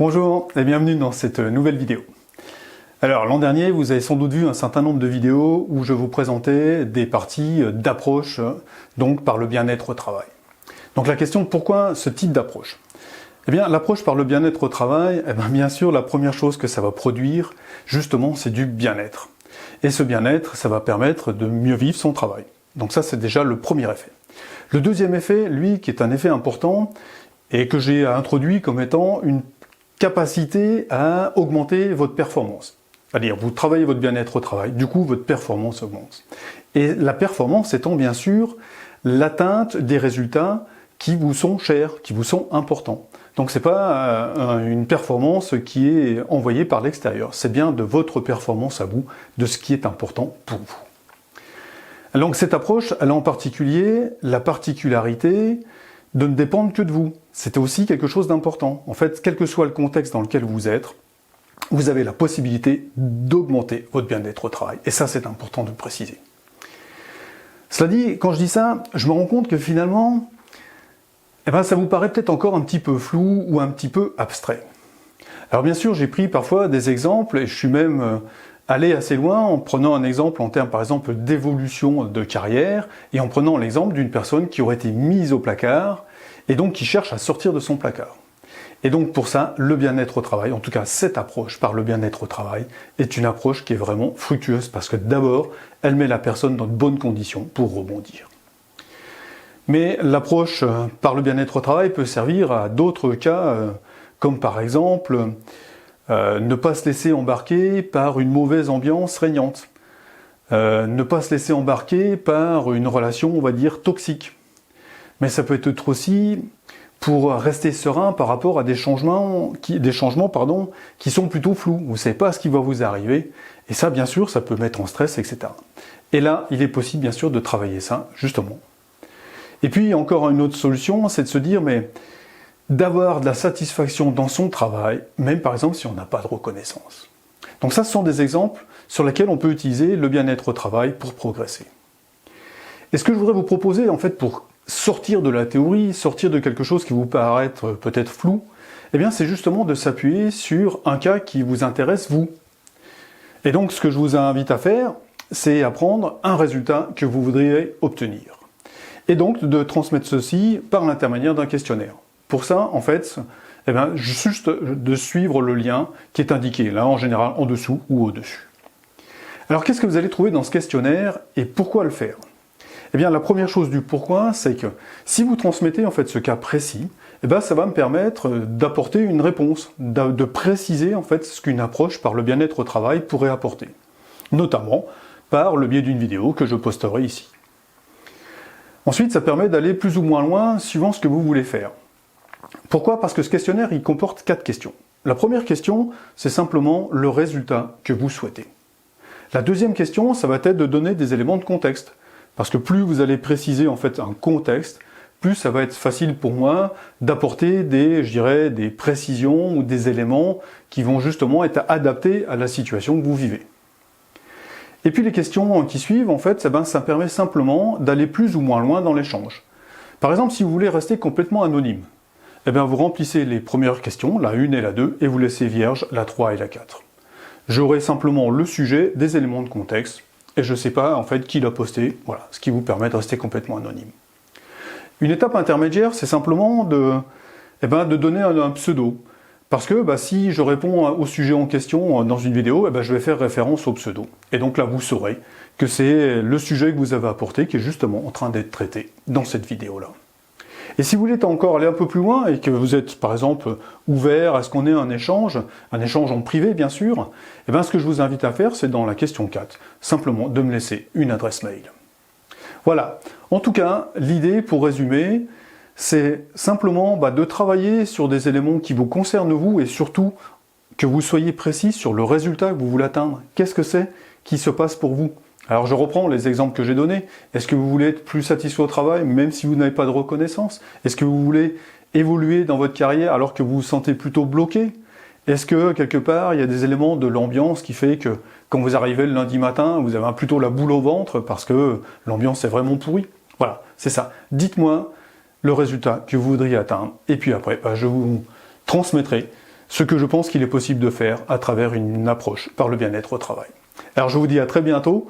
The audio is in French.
Bonjour et bienvenue dans cette nouvelle vidéo. Alors l'an dernier, vous avez sans doute vu un certain nombre de vidéos où je vous présentais des parties d'approche donc par le bien-être au travail. Donc la question, pourquoi ce type d'approche? Eh bien l'approche par le bien-être au travail, bien sûr la première chose que ça va produire, justement, c'est du bien-être. Et ce bien-être, ça va permettre de mieux vivre son travail. Donc ça, c'est déjà le premier effet. Le deuxième effet, lui, qui est un effet important, et que j'ai introduit comme étant une capacité à augmenter votre performance. C'est-à-dire, vous travaillez votre bien-être au travail, du coup, votre performance augmente. Et la performance étant, bien sûr, l'atteinte des résultats qui vous sont chers, qui vous sont importants. Donc, c'est pas une performance qui est envoyée par l'extérieur, c'est bien de votre performance à vous, de ce qui est important pour vous. Donc, cette approche, elle a en particulier la particularité de ne dépendre que de vous. C'est aussi quelque chose d'important. En fait, quel que soit le contexte dans lequel vous êtes, vous avez la possibilité d'augmenter votre bien-être au travail. Et ça, c'est important de le préciser. Cela dit, quand je dis ça, je me rends compte que finalement, ça vous paraît peut-être encore un petit peu flou ou un petit peu abstrait. Alors bien sûr, j'ai pris parfois des exemples, et je suis même aller assez loin en prenant un exemple en termes par exemple d'évolution de carrière et en prenant l'exemple d'une personne qui aurait été mise au placard et donc qui cherche à sortir de son placard. Et donc pour ça, le bien-être au travail, en tout cas cette approche par le bien-être au travail, est une approche qui est vraiment fructueuse parce que d'abord, elle met la personne dans de bonnes conditions pour rebondir. Mais l'approche par le bien-être au travail peut servir à d'autres cas, comme par exemple ne pas se laisser embarquer par une mauvaise ambiance régnante. Ne pas se laisser embarquer par une relation, on va dire, toxique. Mais ça peut être aussi pour rester serein par rapport à des changements qui sont plutôt flous. Vous ne savez pas ce qui va vous arriver. Et ça, bien sûr, ça peut mettre en stress, etc. Et là, il est possible, bien sûr, de travailler ça, justement. Et puis, encore une autre solution, c'est de se dire, mais d'avoir de la satisfaction dans son travail, même par exemple si on n'a pas de reconnaissance. Donc ça, ce sont des exemples sur lesquels on peut utiliser le bien-être au travail pour progresser. Et ce que je voudrais vous proposer, en fait, pour sortir de la théorie, sortir de quelque chose qui vous paraît être peut-être flou, eh bien, c'est justement de s'appuyer sur un cas qui vous intéresse, vous. Et donc, ce que je vous invite à faire, c'est à prendre un résultat que vous voudriez obtenir. Et donc, de transmettre ceci par l'intermédiaire d'un questionnaire. Pour ça, en fait, juste de suivre le lien qui est indiqué, là, en général, en dessous ou au-dessus. Alors, qu'est-ce que vous allez trouver dans ce questionnaire et pourquoi le faire? Eh bien, la première chose du pourquoi, c'est que si vous transmettez en fait ce cas précis, ça va me permettre d'apporter une réponse, de préciser en fait ce qu'une approche par le bien-être au travail pourrait apporter, notamment par le biais d'une vidéo que je posterai ici. Ensuite, ça permet d'aller plus ou moins loin suivant ce que vous voulez faire. Pourquoi? Parce que ce questionnaire, il comporte 4 questions. La première question, c'est simplement le résultat que vous souhaitez. La deuxième question, ça va être de donner des éléments de contexte. Parce que plus vous allez préciser en fait un contexte, plus ça va être facile pour moi d'apporter des précisions ou des éléments qui vont justement être adaptés à la situation que vous vivez. Et puis les questions qui suivent, en fait, ça permet simplement d'aller plus ou moins loin dans l'échange. Par exemple, si vous voulez rester complètement anonyme, vous remplissez les premières questions, la 1 et la 2, et vous laissez vierge la 3 et la 4. J'aurai simplement le sujet, des éléments de contexte, et je ne sais pas en fait qui l'a posté, voilà, ce qui vous permet de rester complètement anonyme. Une étape intermédiaire, c'est simplement de donner un pseudo. Parce que si je réponds au sujet en question dans une vidéo, je vais faire référence au pseudo. Et donc là, vous saurez que c'est le sujet que vous avez apporté qui est justement en train d'être traité dans cette vidéo-là. Et si vous voulez encore aller un peu plus loin et que vous êtes par exemple ouvert à ce qu'on ait un échange en privé bien sûr, ce que je vous invite à faire, c'est dans la question 4, simplement de me laisser une adresse mail. Voilà, en tout cas, l'idée pour résumer, c'est simplement de travailler sur des éléments qui vous concernent vous et surtout que vous soyez précis sur le résultat que vous voulez atteindre. Qu'est-ce que c'est qui se passe pour vous? Alors je reprends les exemples que j'ai donnés. Est-ce que vous voulez être plus satisfait au travail, même si vous n'avez pas de reconnaissance? Est-ce que vous voulez évoluer dans votre carrière alors que vous vous sentez plutôt bloqué? Est-ce que, quelque part, il y a des éléments de l'ambiance qui fait que, quand vous arrivez le lundi matin, vous avez plutôt la boule au ventre parce que l'ambiance est vraiment pourrie? Voilà, c'est ça. Dites-moi le résultat que vous voudriez atteindre, et puis après, je vous transmettrai ce que je pense qu'il est possible de faire à travers une approche par le bien-être au travail. Alors je vous dis à très bientôt